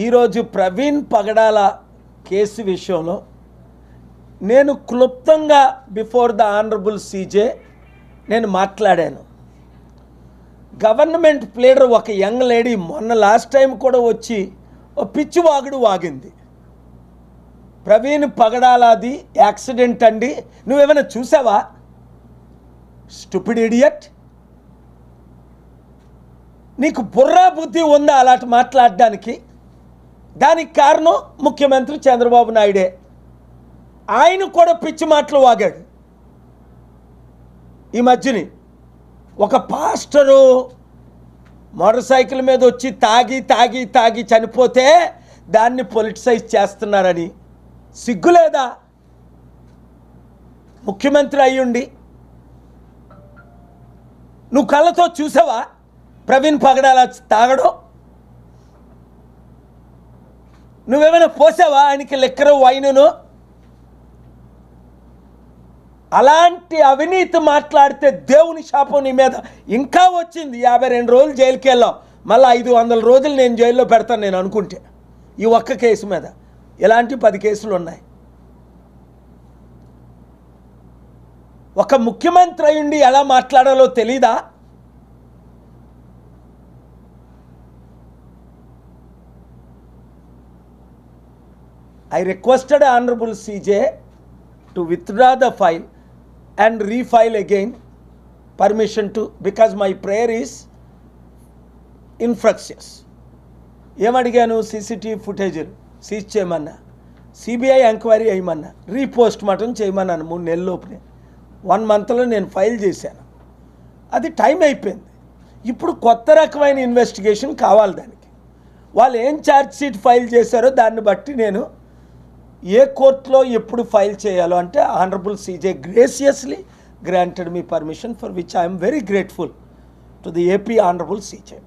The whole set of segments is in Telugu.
ఈరోజు ప్రవీణ్ పగడాల కేసు విషయంలో నేను క్లుప్తంగా బిఫోర్ ద ఆనరబుల్ సీజే నేను మాట్లాడాను. గవర్నమెంట్ ప్లేడర్ ఒక యంగ్ లేడీ మొన్న లాస్ట్ టైం కూడా వచ్చి ఓ పిచ్చి వాగుడు వాగింది. ప్రవీణ్ పగడాలది యాక్సిడెంట్ అండి, నువ్వేమైనా చూసావా? స్టూపిడ్ ఇడియట్, నీకు బుర్రా బుద్ధి ఉందా అలాంటి మాట్లాడడానికి? దానికి కారణం ముఖ్యమంత్రి చంద్రబాబు నాయుడే. ఆయన కూడా పిచ్చి మాటలు వాగాడు. ఈ మధ్యని ఒక పాస్టరు మోటార్ సైకిల్ మీద వచ్చి తాగి తాగి తాగి చనిపోతే దాన్ని పొలిటిసైజ్ చేస్తున్నారని సిగ్గులేదా? ముఖ్యమంత్రి అయ్యుండి నువ్వు కళ్ళతో చూసావా ప్రవీణ్ పగడాల తాగడం? నువ్వేమైనా పోసావా ఆయనకి లిక్కరు వైనును? అలాంటి అవినీతి మాట్లాడితే దేవుని శాపం నీ మీద ఇంకా వచ్చింది. 52 రోజులు జైలుకి వెళ్ళావు, మళ్ళీ 500 రోజులు నేను జైల్లో పెడతాను నేను అనుకుంటే. ఈ ఒక్క కేసు మీద ఇలాంటి 10 కేసులు ఉన్నాయి. ఒక ముఖ్యమంత్రి అయ్యుండి ఎలా మాట్లాడాలో తెలీదా? I requested Honorable CJ to withdraw the file and refile again, permission to, because my prayer is infructuous. ఏమడిగాను? CCTV footage seize చేయమన్నా, CBI ఎంక్వైరీ చేయమన్నా, రీపోస్ట్ మార్టం చేయమన్నాను 3 నెలల లోపునే. 1 మంత్లో నేను ఫైల్ చేశాను. అది టైం అయిపోయింది. ఇప్పుడు కొత్త రకమైన ఇన్వెస్టిగేషన్ కావాలి. దానికి వాళ్ళు ఏం ఛార్జ్ షీట్ ఫైల్ చేశారో దాన్ని బట్టి నేను ఏ కోర్టులో ఎప్పుడు ఫైల్ చేయాలో అంటే honourable CJ graciously granted me permission, for which I'm very grateful to the AP honourable CJ.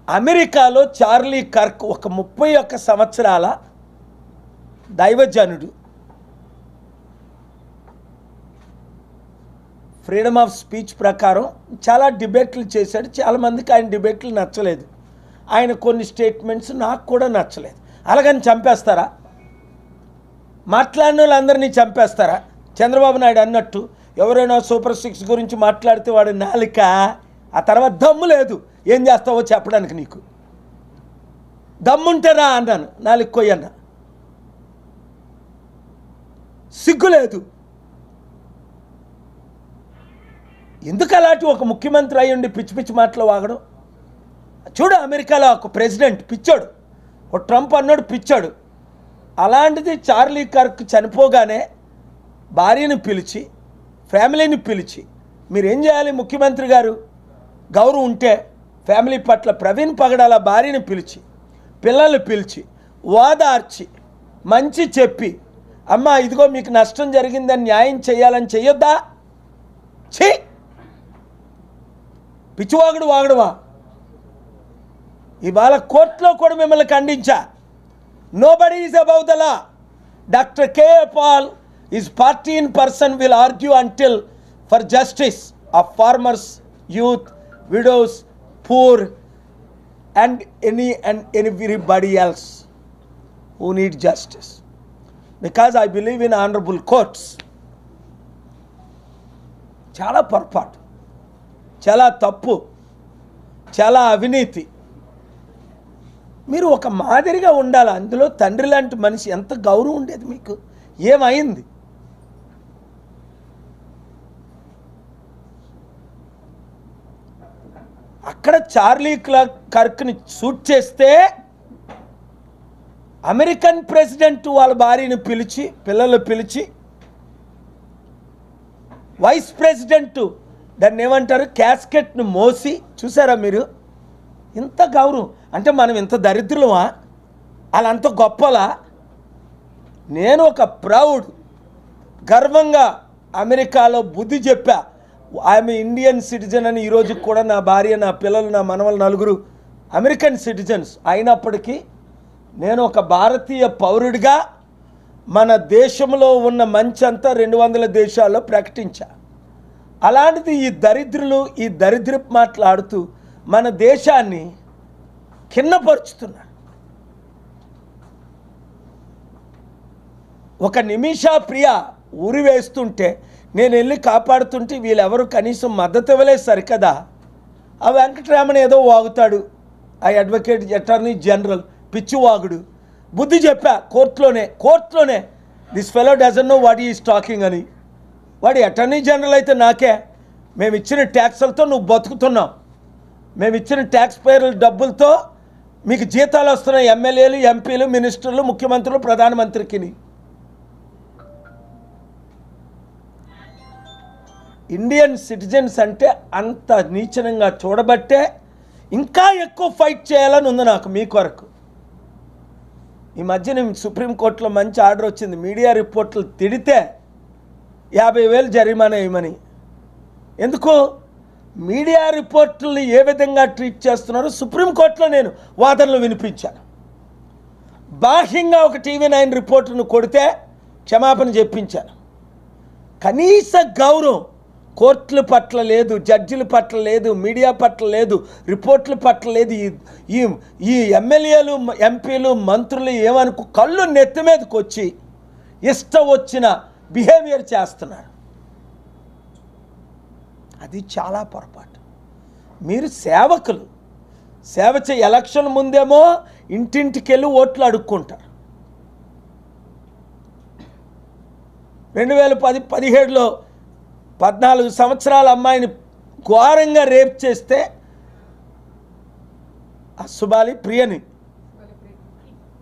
అమెరికాలో చార్లీ కర్క్ ఒక 31 సంవత్సరాల దైవజనుడు. ఫ్రీడమ్ ఆఫ్ స్పీచ్ ప్రకారం చాలా డిబేట్లు చేశాడు. చాలామందికి ఆయన డిబేట్లు నచ్చలేదు. ఆయన కొన్ని స్టేట్మెంట్స్ నాకు కూడా నచ్చలేదు. అలాగని చంపేస్తారా? మాట్లాడిన వాళ్ళందరినీ చంపేస్తారా? చంద్రబాబు నాయుడు అన్నట్టు ఎవరైనా సూపర్ 6 గురించి మాట్లాడితే వాడు నాలిక, ఆ తర్వాత దమ్ము లేదు ఏం చేస్తావో చెప్పడానికి. నీకు దమ్ముంటారా అన్నాను, నాలుగు కొయ్యన్న. సిగ్గులేదు. ఎందుకు అలాంటి ఒక ముఖ్యమంత్రి అయ్యుండి పిచ్చి పిచ్చి మాటలు వాగడం? చూడు, అమెరికాలో ఒక ప్రెసిడెంట్ పిచ్చాడు, ఒక ట్రంప్ అన్నాడు పిచ్చాడు. అలాంటిది చార్లీ కర్క్ చనిపోగానే భార్యని పిలిచి ఫ్యామిలీని పిలిచి మీరేం చేయాలి ముఖ్యమంత్రి గారు? గౌరవం ఉంటే ఫ్యామిలీ పట్ల ప్రవీణ్ పగడాల భార్యని పిలిచి పిల్లల్ని పిలిచి ఓదార్చి మంచి చెప్పి, అమ్మ ఇదిగో మీకు నష్టం జరిగిందని న్యాయం చేయాలని చెయ్యొద్దా? పిచ్చివాగుడు వాగడవా? ఇవాళ కోర్టులో కూడా మిమ్మల్ని ఖండించా. Nobody is above the law. Doctor K.A. Paul is party in person will argue until for justice of farmers, youth, widows, poor and everybody else who need justice. Because I believe in honorable courts. చాలా పొరపాటు, చాలా తప్పు, చాలా అవినీతి. మీరు ఒక మాదిరిగా ఉండాలి. అందులో తండ్రి లాంటి మనిషి ఎంత గౌరవం ఉండేది మీకు? ఏమైంది? అక్కడ చార్లీ కర్క్ని షూట్ చేస్తే అమెరికన్ ప్రెసిడెంట్ వాళ్ళ భార్యని పిలిచి పిల్లలు పిలిచి వైస్ ప్రెసిడెంట్ దాన్ని ఏమంటారు క్యాస్కెట్ను మోసి, చూసారా మీరు? ఇంత గౌరవం అంటే మనం ఇంత దరిద్రులమా? అలా అంత గొప్పలా? నేను ఒక ప్రౌడ్ గర్వంగా అమెరికాలో బుద్ధి చెప్పా. ఐఎమ్ ఇండియన్ సిటిజన్ అని. ఈరోజు కూడా నా భార్య, నా పిల్లలు, నా మనవలు 4 అమెరికన్ సిటిజన్స్ అయినప్పటికీ నేను ఒక భారతీయ పౌరుడిగా మన దేశంలో ఉన్న మంచి అంతా 200 దేశాల్లో ప్రకటించా. అలాంటిది ఈ దరిద్రులు ఈ దరిద్రపు మాట్లాడుతూ మన దేశాన్ని కిన్నపరుచుతున్నారు. ఒక నిమిష ప్రియ ఊరి వేస్తుంటే నేను వెళ్ళి కాపాడుతుంటే వీళ్ళెవరు కనీసం మద్దతు ఇవ్వలేదు సరికదా. ఆ వెంకటరామన్ ఏదో వాగుతాడు, ఆ అడ్వకేట్ అటార్నీ జనరల్ పిచ్చివాగుడు. బుద్ధి చెప్పా కోర్టులోనే this fellow doesn't know what is talking అని. వాడి అటార్నీ జనరల్ అయితే నాకే, మేము ఇచ్చిన ట్యాక్సులతో నువ్వు బతుకుతున్నావు, మేము ఇచ్చిన ట్యాక్స్ పేర్ల డబ్బులతో మీకు జీతాలు వస్తున్నాయి, ఎమ్మెల్యేలు ఎంపీలు మినిస్టర్లు ముఖ్యమంత్రులు ప్రధానమంత్రికి. ఇండియన్ సిటిజన్స్ అంటే అంత నీచనంగా చూడబట్టే ఇంకా ఎక్కువ ఫైట్ చేయాలని ఉంది నాకు మీ కొరకు. ఈ మధ్యన సుప్రీంకోర్టులో మంచి ఆర్డర్ వచ్చింది, మీడియా రిపోర్ట్లు తిడితే 50,000 జరిమానా వేయమని. ఎందుకు? మీడియా రిపోర్టుల్ని ఏ విధంగా ట్రీట్ చేస్తున్నారో సుప్రీంకోర్టులో నేను వాదనలు వినిపించాను. బాహ్యంగా ఒక TV9 రిపోర్టును కొడితే క్షమాపణ చెప్పించాను. కనీస గౌరవం కోర్టుల పట్ల లేదు, జడ్జిల పట్ల లేదు, మీడియా పట్ల లేదు, రిపోర్టుల పట్ల లేదు. ఈ ఎమ్మెల్యేలు ఎంపీలు మంత్రులు ఏమనుకో కళ్ళు నెత్తి మీదకి వచ్చి ఇష్టం వచ్చిన బిహేవియర్ చేస్తున్నారు. అది చాలా పొరపాటు. మీరు సేవకులు, సేవ ఎలక్షన్ ముందేమో ఇంటింటికి వెళ్ళి ఓట్లు అడుక్కుంటారు. 2017లో 14 సంవత్సరాల అమ్మాయిని ఘోరంగా రేప్ చేస్తే అసుబాలి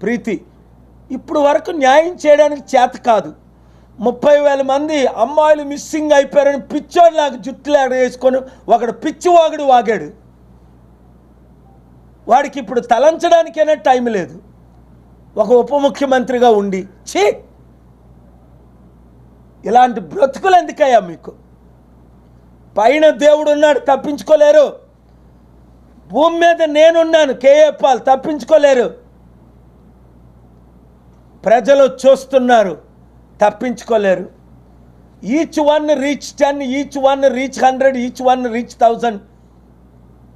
ప్రీతి ఇప్పుడు వరకు న్యాయం చేయడానికి చేత కాదు. 30,000 మంది అమ్మాయిలు మిస్సింగ్ అయిపోయారని పిచ్చోడ్లాగా జుట్టులు వేసుకొని ఒకడు పిచ్చివాగుడు వాగాడు. వాడికి ఇప్పుడు తలంచడానికైనా టైం లేదు, ఒక ఉప ముఖ్యమంత్రిగా ఉండి. ఛీ, ఇలాంటి బ్రతుకులు ఎందుకయ్యా మీకు? పైన దేవుడు ఉన్నాడు, తప్పించుకోలేరు. భూమి మీద నేనున్నాను, కేఏ పాల్, తప్పించుకోలేరు. ప్రజలు చూస్తున్నారు, తప్పించుకోలేరు. Each one reach 10, each one reach 100, each one reach 1000.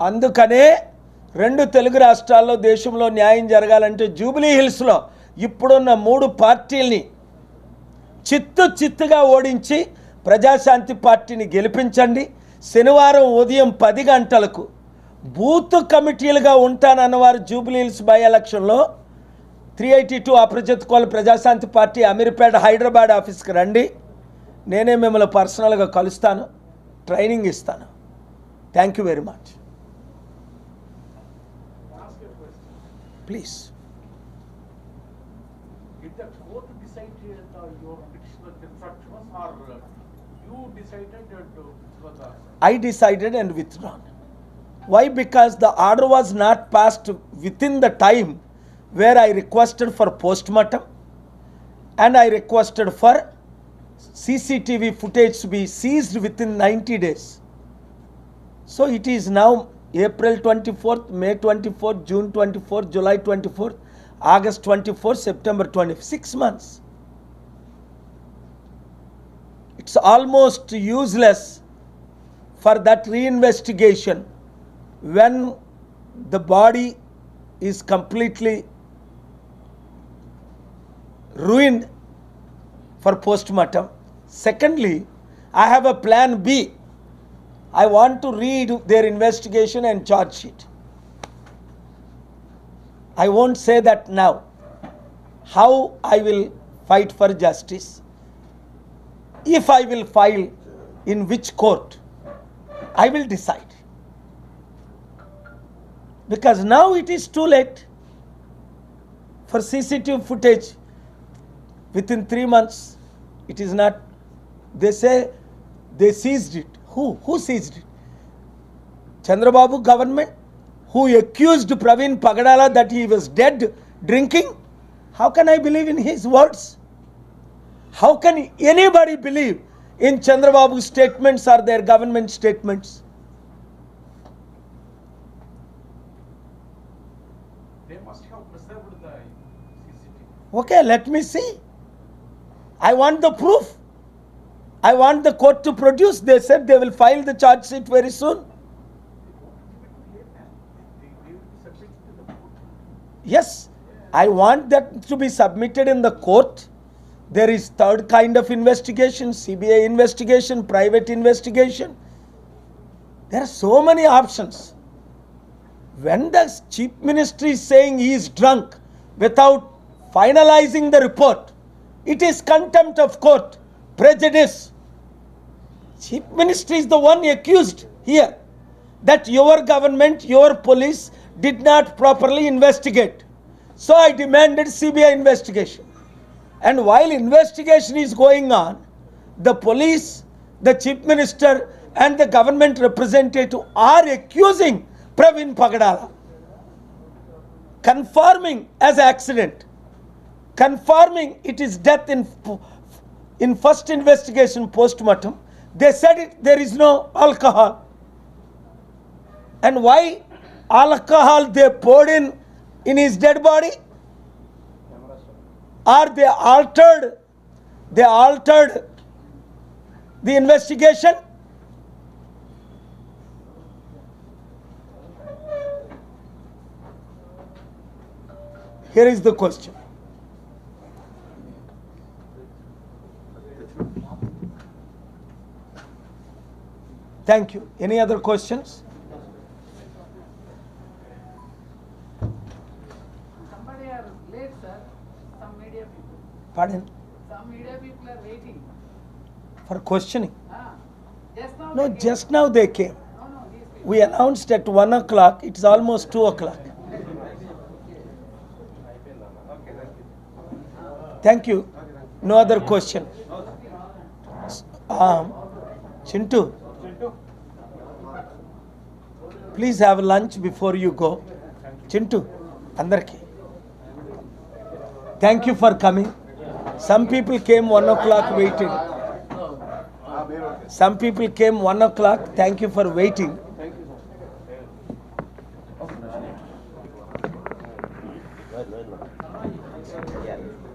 అందుకనే 2 తెలుగు రాష్ట్రాల్లో దేశంలో న్యాయం జరగాలంటే జూబ్లీ హిల్స్లో ఇప్పుడున్న 3 పార్టీల్ని చిత్తుగా ఓడించి ప్రజాశాంతి పార్టీని గెలిపించండి. శనివారం ఉదయం 10 గంటలకు బూత్ కమిటీలుగా ఉంటానన్నవారు జూబ్లీ హిల్స్ బై ఎలక్షన్లో 382 అప్రజిత్ కోల్ ప్రజాశాంతి పార్టీ అమీర్పేట హైదరాబాద్ ఆఫీస్కి రండి. నేనే మిమ్మల్ని పర్సనల్గా కలుస్తాను, ట్రైనింగ్ ఇస్తాను. Thank you very much. Please. Did the court decide your petition was infractionous, or you decided to withdraw the? I decided and withdrawn. Why? Because the order was not passed within the time where I requested for postmortem and I requested for CCTV footage to be seized within 90 days. So it is now April 24th, May 24th, June 24th, July 24th, August 24th, September 24th, 6 months. It's almost useless for that reinvestigation when the body is completely ruined for postmortem. Secondly, I have a plan B. I want to read their investigation and charge sheet. I won't say that now. How I will fight for justice, if I will file in which court, I will decide. Because now it is too late for CCTV footage within 3 months. It is not. They say they seized it. Who seized it? Chandrababu government, who accused Praveen Pagadala that he was dead drinking. How can I believe in his words? How can anybody believe in Chandrababu's statements or their government statements? They must have preserved the CCTV. Okay, let me see. I want the proof. I want the court to produce. They said they will file the charge sheet very soon. Yes, I want that to be submitted in the court. There is third kind of investigation, CBI investigation, private investigation. There are so many options. When the chief minister is saying he is drunk without finalizing the report, it is contempt of court, prejudice. Chief minister is the one accused here that your government, your police did not properly investigate. So I demanded CBI investigation. And while investigation is going on, the police, the chief minister and the government representative are accusing Pravin Pagadala, confirming as accident, confirming it is death in first investigation post-mortem. They said there is no alcohol. And why alcohol they poured in his dead body? Or they altered the investigation? Here is the question. Thank you. Any other questions? Somebody are late, sir. Some media people. Pardon? Some media people are waiting. For questioning? Just now. No, they came. just now they came. No, these people. We announced at 1 o'clock. It's almost 2 o'clock. Thank you. No other question. Chintu, please have lunch before you go. Chintu, andarki. Thank you for coming. Some people came 1 o'clock waited. Some people came 1 o'clock. Thank you for waiting.